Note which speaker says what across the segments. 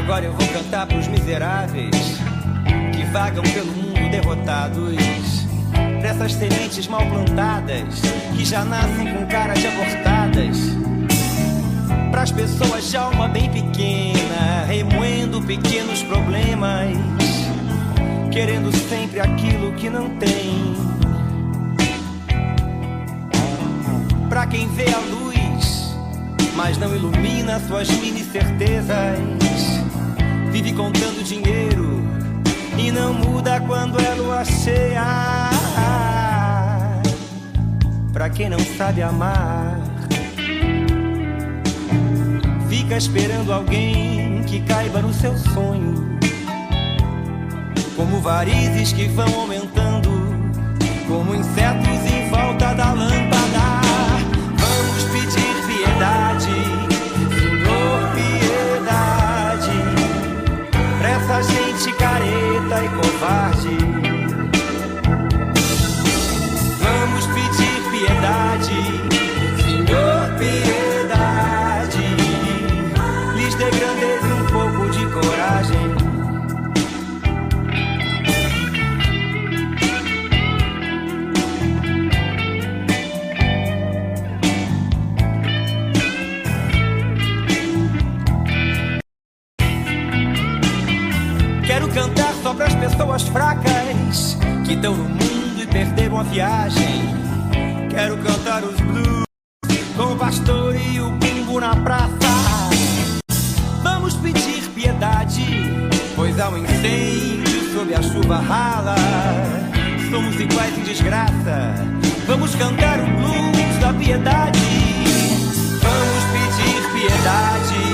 Speaker 1: Agora eu vou cantar pros miseráveis que vagam pelo mundo derrotados, pra essas sementes mal plantadas que já nascem com cara de abortadas, pras pessoas de alma bem pequena, remoendo pequenos problemas, querendo sempre aquilo que não tem. Pra quem vê a luz, mas não ilumina suas mini certezas, vive contando dinheiro e não muda quando é lua cheia. Pra quem não sabe amar, fica esperando alguém que caiba no seu sonho, como varizes que vão aumentando, como insetos em volta da lâmpada. Vamos pedir piedade, Senhor, piedade, pra essa gente careta e covarde. Vamos pedir piedade, Senhor, piedade, lhes dê grandeza e um pouco de coragem. Quero cantar só pras pessoas fracas que estão no mundo e perderam a viagem. Quero cantar os blues com o pastor e o bumbo na praça. Vamos pedir piedade, pois há um incêndio sob a chuva rala. Somos iguais em desgraça. Vamos cantar o blues da piedade. Vamos pedir piedade.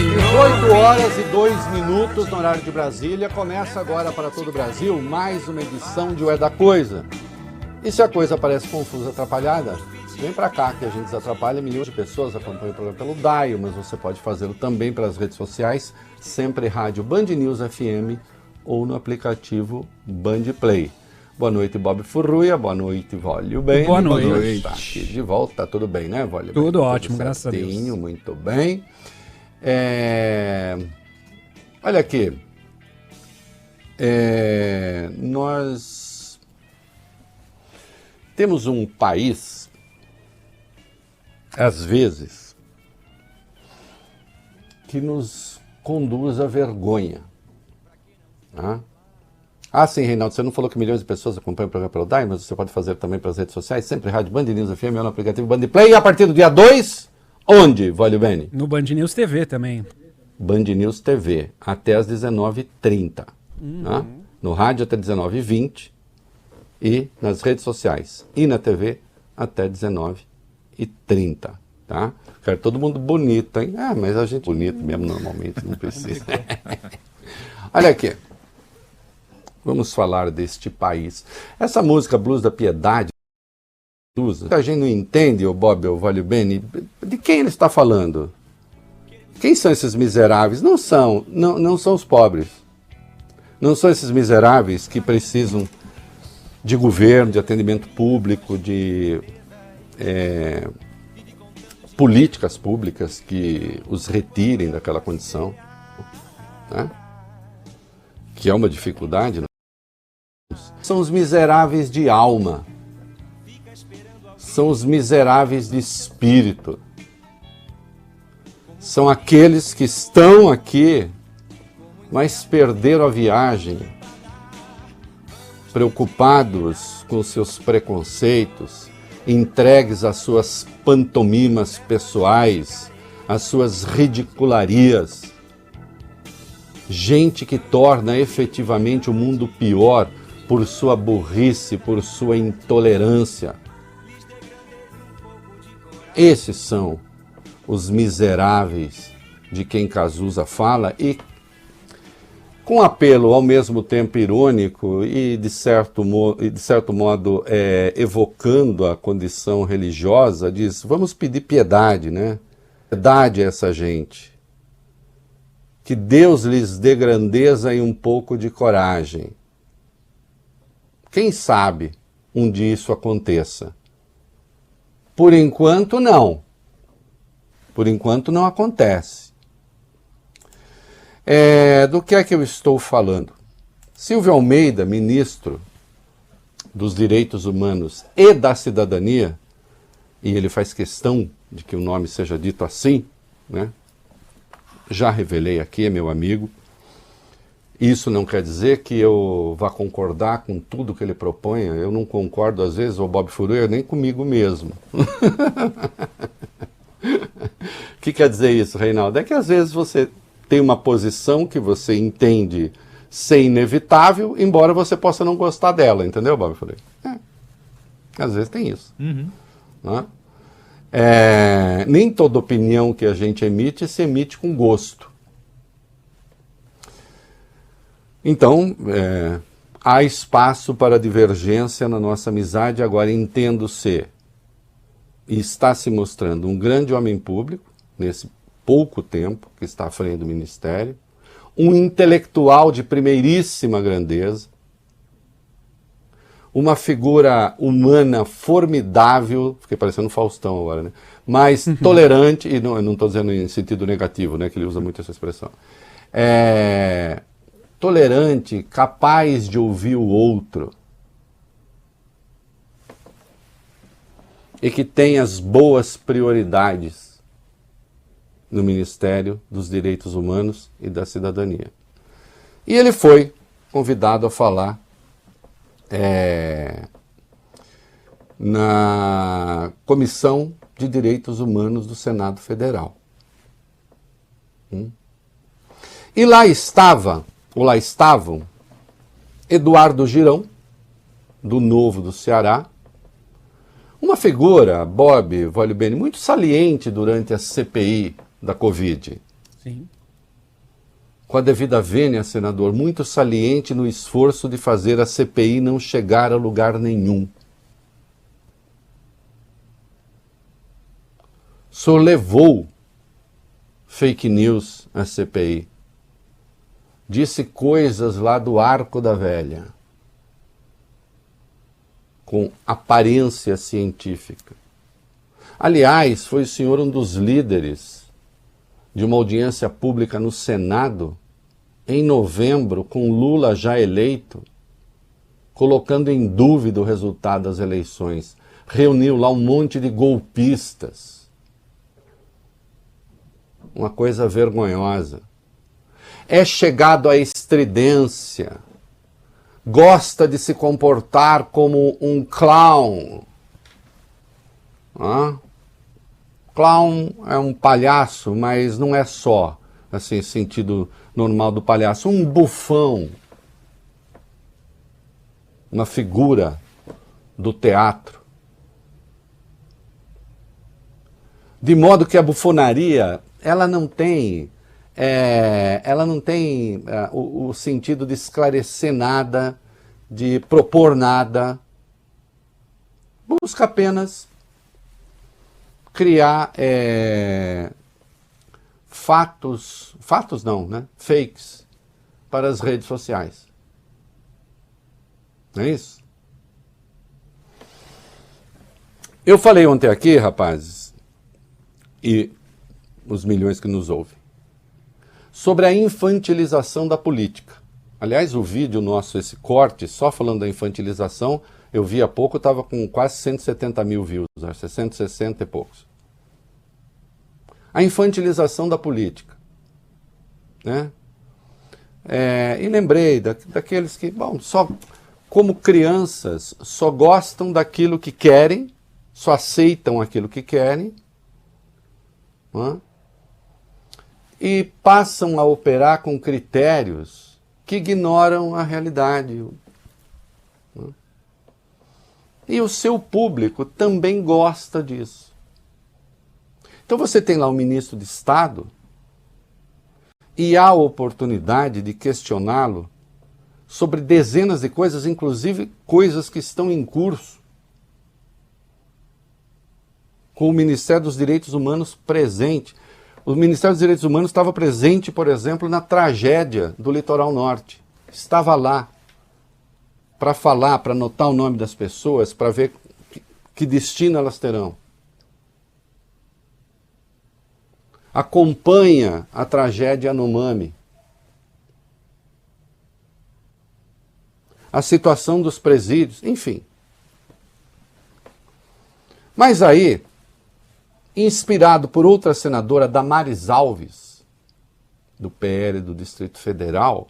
Speaker 2: 18 horas e 2 minutos no horário de Brasília. Começa agora para todo o Brasil mais uma edição de O É da Coisa. E se a coisa parece confusa, atrapalhada, vem para cá que a gente desatrapalha. Milhões de pessoas acompanham o programa pelo Dial, mas você pode fazê-lo também pelas redes sociais, sempre rádio Band News FM ou no aplicativo Band Play. Boa noite, Bob Furruia. Boa noite, Vólio Bem.
Speaker 3: Boa noite.
Speaker 2: Está aqui de volta. Tudo bem, né, Vólio?
Speaker 3: Tudo ótimo, graças a Deus.
Speaker 2: Muito bem. Olha aqui, nós temos um país, às vezes, que nos conduz à vergonha. Tá? Ah, sim, Reinaldo, você não falou que milhões de pessoas acompanham o programa pelo Dial, mas você pode fazer também pelas redes sociais, sempre rádio Band News FM, ou no aplicativo Band Play, e a partir do dia 2... Onde, Vólio Bene?
Speaker 3: No Band News TV também.
Speaker 2: Band News TV, até às 19h30. Tá? No rádio até 19h20 e nas redes sociais. E na TV até 19h30. Tá? Cara, todo mundo bonito, hein? Ah, mas a gente bonito mesmo normalmente, não precisa. Olha aqui. Vamos falar deste país. Essa música Blues da Piedade, a gente não entende, o Bob, o Vólio Bene, de quem ele está falando? Quem são esses miseráveis? Não são os pobres. Não são esses miseráveis que precisam de governo, de atendimento público, de políticas públicas que os retirem daquela condição, né? Que é uma dificuldade. São os miseráveis de alma. São os miseráveis de espírito. São aqueles que estão aqui, mas perderam a viagem, preocupados com seus preconceitos, entregues às suas pantomimas pessoais, às suas ridicularias. Gente que torna efetivamente o mundo pior por sua burrice, por sua intolerância. Esses são os miseráveis de quem Cazuza fala, e com apelo ao mesmo tempo irônico e de certo modo evocando a condição religiosa, diz: vamos pedir piedade, né? Piedade a essa gente. Que Deus lhes dê grandeza e um pouco de coragem. Quem sabe um dia isso aconteça. Por enquanto, não. Por enquanto, não acontece. Do que é que eu estou falando? Silvio Almeida, ministro dos Direitos Humanos e da Cidadania, e ele faz questão de que o nome seja dito assim, né? Já revelei aqui, é meu amigo. Isso não quer dizer que eu vá concordar com tudo que ele propõe. Eu não concordo, às vezes, o Bob Furuia, nem comigo mesmo. O que quer dizer isso, Reinaldo? É que às vezes você tem uma posição que você entende ser inevitável, embora você possa não gostar dela, entendeu, Bob Furuia? Às vezes tem isso. Né? Nem toda opinião que a gente emite se emite com gosto. Então, há espaço para divergência na nossa amizade. Agora, entendo-se e está se mostrando um grande homem público, nesse pouco tempo que está à frente do Ministério, um intelectual de primeiríssima grandeza, uma figura humana formidável, fiquei parecendo Faustão agora, né? Mas tolerante, e não, eu não estou dizendo em sentido negativo, né, que ele usa muito essa expressão, tolerante, capaz de ouvir o outro, e que tem as boas prioridades no Ministério dos Direitos Humanos e da Cidadania. E ele foi convidado a falar na Comissão de Direitos Humanos do Senado Federal. E lá estavam Eduardo Girão, do Novo do Ceará, uma figura, Bob Voglio-Bene, muito saliente durante a CPI da Covid.
Speaker 3: Sim.
Speaker 2: Com a devida vênia, senador, muito saliente no esforço de fazer a CPI não chegar a lugar nenhum. O senhor levou fake news à CPI. Disse coisas lá do Arco da Velha, com aparência científica. Aliás, foi o senhor um dos líderes de uma audiência pública no Senado, em novembro, com Lula já eleito, colocando em dúvida o resultado das eleições. Reuniu lá um monte de golpistas. Uma coisa vergonhosa. É chegado à estridência. Gosta de se comportar como um clown. Clown é um palhaço, mas não é só, assim, sentido normal do palhaço. Um bufão. Uma figura do teatro. De modo que a bufonaria, ela não tem o sentido de esclarecer nada, de propor nada. Busca apenas criar fakes para as redes sociais. Não é isso? Eu falei ontem aqui, rapazes, e os milhões que nos ouvem, sobre a infantilização da política. Aliás, o vídeo nosso, esse corte, só falando da infantilização, eu vi há pouco, estava com quase 170 mil views, 160 e poucos. A infantilização da política. Né? E lembrei daqueles que, só como crianças, só gostam daquilo que querem, só aceitam aquilo que querem, e passam a operar com critérios que ignoram a realidade. E o seu público também gosta disso. Então você tem lá um ministro de Estado e há a oportunidade de questioná-lo sobre dezenas de coisas, inclusive coisas que estão em curso, com o Ministério dos Direitos Humanos presente. O Ministério dos Direitos Humanos estava presente, por exemplo, na tragédia do Litoral Norte. Estava lá para falar, para anotar o nome das pessoas, para ver que destino elas terão. Acompanha a tragédia Yanomami, a situação dos presídios, enfim. Mas aí, inspirado por outra senadora, Damares Alves, do PL do Distrito Federal,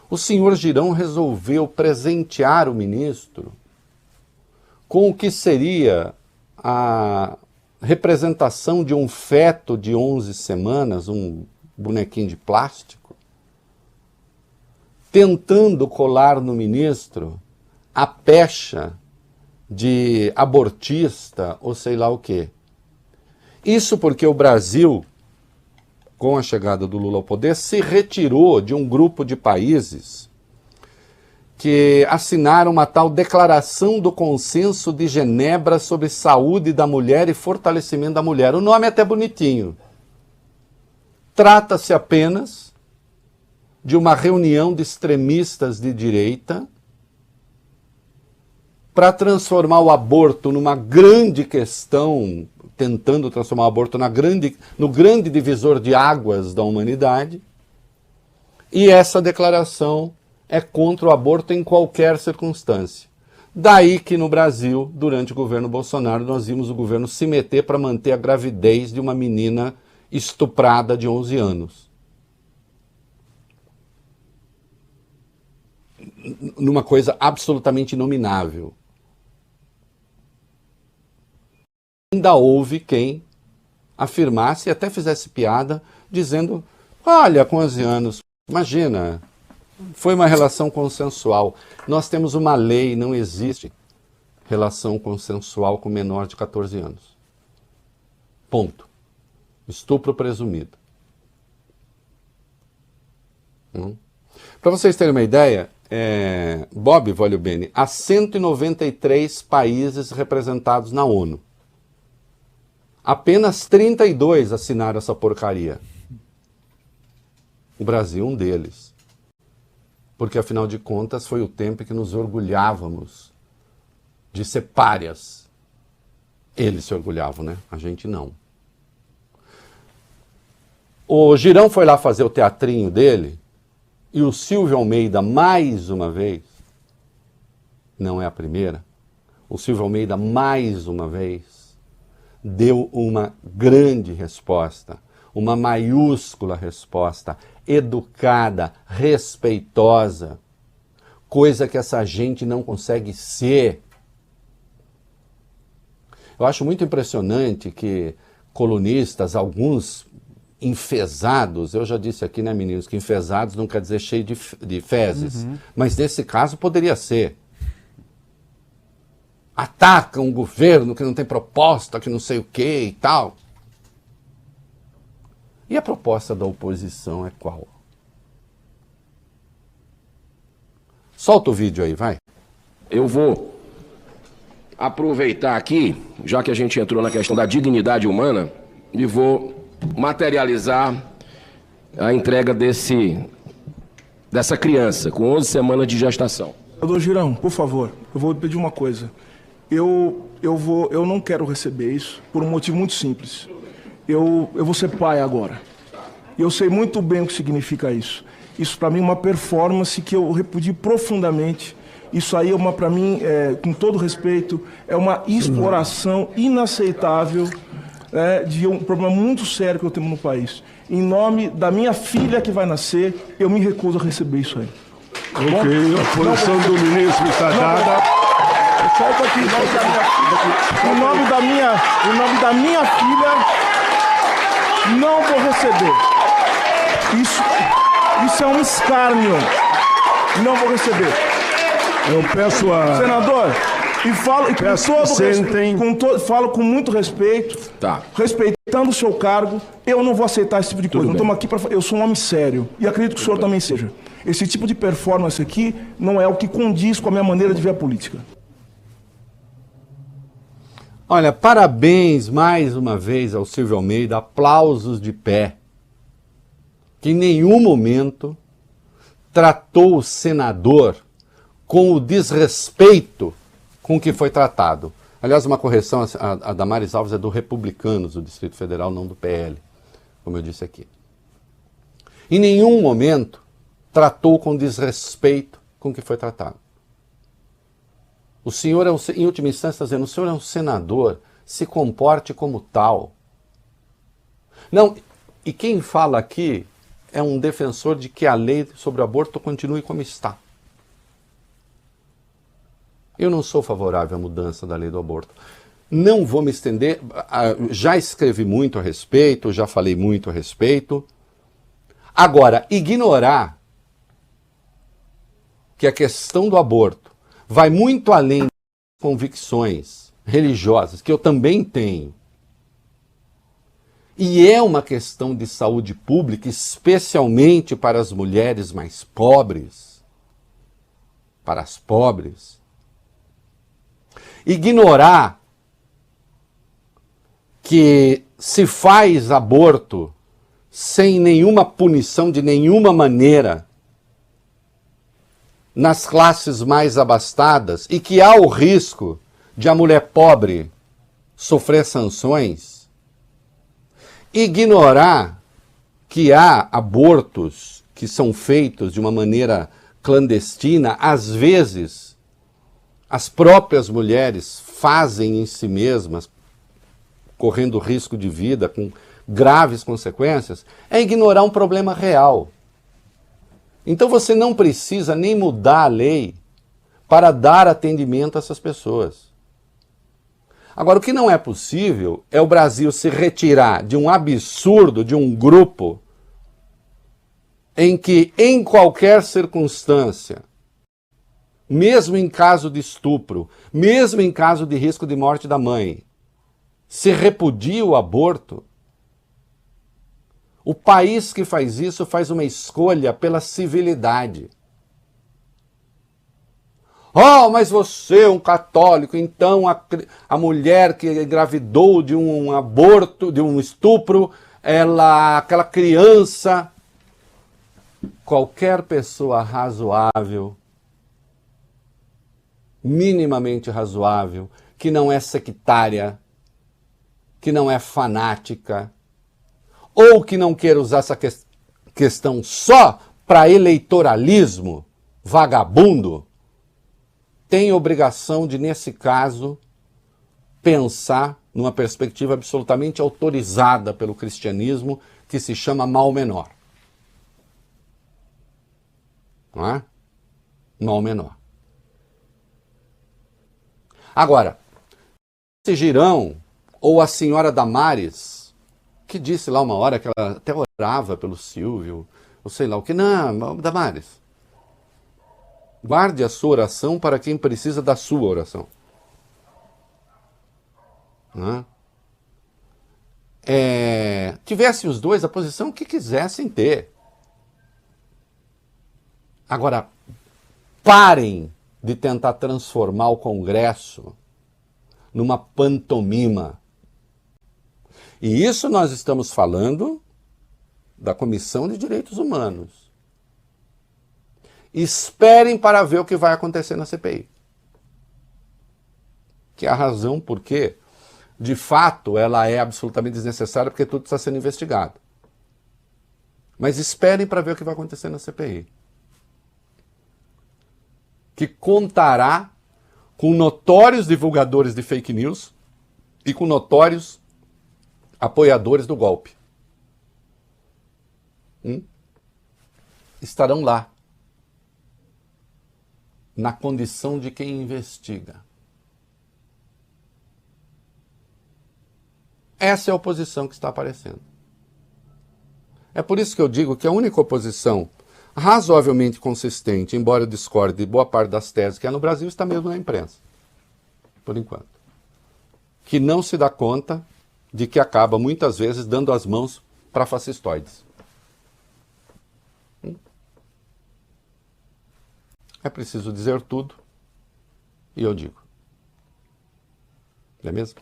Speaker 2: o senhor Girão resolveu presentear o ministro com o que seria a representação de um feto de 11 semanas, um bonequinho de plástico, tentando colar no ministro a pecha de abortista ou sei lá o quê. Isso porque o Brasil, com a chegada do Lula ao poder, se retirou de um grupo de países que assinaram uma tal Declaração do Consenso de Genebra sobre Saúde da Mulher e Fortalecimento da Mulher. O nome é até bonitinho. Trata-se apenas de uma reunião de extremistas de direita para transformar o aborto numa grande questão, tentando transformar o aborto no grande divisor de águas da humanidade. E essa declaração é contra o aborto em qualquer circunstância. Daí que no Brasil, durante o governo Bolsonaro, nós vimos o governo se meter para manter a gravidez de uma menina estuprada de 11 anos. Numa coisa absolutamente inominável. Ainda houve quem afirmasse e até fizesse piada, dizendo, olha, com 11 anos, imagina, foi uma relação consensual. Nós temos uma lei, não existe relação consensual com menor de 14 anos. Ponto. Estupro presumido. Para vocês terem uma ideia, Bob Voglio Bene, há 193 países representados na ONU. Apenas 32 assinaram essa porcaria. O Brasil, um deles. Porque, afinal de contas, foi o tempo em que nos orgulhávamos de ser párias. Eles se orgulhavam, né? A gente não. O Girão foi lá fazer o teatrinho dele e o Silvio Almeida, mais uma vez, não é a primeira, o Silvio Almeida, mais uma vez, deu uma grande resposta, uma maiúscula resposta, educada, respeitosa, coisa que essa gente não consegue ser. Eu acho muito impressionante que colunistas, alguns enfesados, eu já disse aqui, né, meninos, que enfesados não quer dizer cheio de fezes, mas nesse caso poderia ser. Atacam um governo que não tem proposta, que não sei o que e tal. E a proposta da oposição é qual? Solta o vídeo aí, vai.
Speaker 4: Eu vou aproveitar aqui, já que a gente entrou na questão da dignidade humana, e vou materializar a entrega dessa criança com 11 semanas de gestação.
Speaker 5: Doutor Girão, por favor, eu vou pedir uma coisa. Eu não quero receber isso por um motivo muito simples. Eu vou ser pai agora. E eu sei muito bem o que significa isso. Isso para mim é uma performance que eu repudio profundamente. Isso aí para mim, com todo respeito, é uma exploração inaceitável de um problema muito sério que eu tenho no país. Em nome da minha filha que vai nascer, eu me recuso a receber isso aí.
Speaker 6: Ok, a posição do ministro está dada.
Speaker 5: Solta aqui, em nome da minha filha, não vou receber. Isso é um escárnio. Não vou receber.
Speaker 6: Eu peço a...
Speaker 5: Senador, falo com muito respeito,
Speaker 4: Tá.
Speaker 5: respeitando o seu cargo, eu não vou aceitar esse tipo de coisa. Não estamos aqui eu sou um homem sério e acredito que o senhor também seja. Esse tipo de performance aqui não é o que condiz com a minha maneira de ver a política.
Speaker 2: Olha, parabéns mais uma vez ao Silvio Almeida, aplausos de pé, que em nenhum momento tratou o senador com o desrespeito com que foi tratado. Aliás, uma correção, a Damares Alves é do Republicanos, do Distrito Federal, não do PL, como eu disse aqui. Em nenhum momento tratou com desrespeito com que foi tratado. O senhor, em última instância, está dizendo, o senhor é um senador, se comporte como tal. Não, e quem fala aqui é um defensor de que a lei sobre o aborto continue como está. Eu não sou favorável à mudança da lei do aborto. Não vou me estender, já escrevi muito a respeito, já falei muito a respeito. Agora, ignorar que a questão do aborto vai muito além das convicções religiosas, que eu também tenho, e é uma questão de saúde pública, especialmente para as mulheres mais pobres, para as pobres. Ignorar que se faz aborto sem nenhuma punição de nenhuma maneira nas classes mais abastadas e que há o risco de a mulher pobre sofrer sanções. Ignorar que há abortos que são feitos de uma maneira clandestina, às vezes as próprias mulheres fazem em si mesmas, correndo risco de vida, com graves consequências, é ignorar um problema real. Então você não precisa nem mudar a lei para dar atendimento a essas pessoas. Agora, o que não é possível é o Brasil se retirar de um absurdo, de um grupo, em que, em qualquer circunstância, mesmo em caso de estupro, mesmo em caso de risco de morte da mãe, se repudia o aborto. O país que faz isso faz uma escolha pela civilidade. Oh, mas você é um católico, então a mulher que engravidou de um aborto, de um estupro, aquela criança, qualquer pessoa razoável, minimamente razoável, que não é sectária, que não é fanática, ou que não queira usar essa questão só para eleitoralismo vagabundo, tem obrigação de, nesse caso, pensar numa perspectiva absolutamente autorizada pelo cristianismo, que se chama mal menor. Não é? Mal menor. Agora, esse Girão, ou a senhora Damares, que disse lá uma hora que ela até orava pelo Silvio, ou sei lá o que. Não, Damares, guarde a sua oração para quem precisa da sua oração. Tivessem os dois a posição que quisessem ter. Agora, parem de tentar transformar o Congresso numa pantomima. E isso nós estamos falando da Comissão de Direitos Humanos. Esperem para ver o que vai acontecer na CPI. Que é a razão por que, de fato, ela é absolutamente desnecessária, porque tudo está sendo investigado. Mas esperem para ver o que vai acontecer na CPI. Que contará com notórios divulgadores de fake news e com notórios apoiadores do golpe. Estarão lá, na condição de quem investiga. Essa é a oposição que está aparecendo. É por isso que eu digo que a única oposição razoavelmente consistente, embora eu discorde de boa parte das teses que há no Brasil, está mesmo na imprensa, por enquanto. Que não se dá conta de que acaba, muitas vezes, dando as mãos para fascistoides. É preciso dizer tudo, e eu digo. Não é mesmo?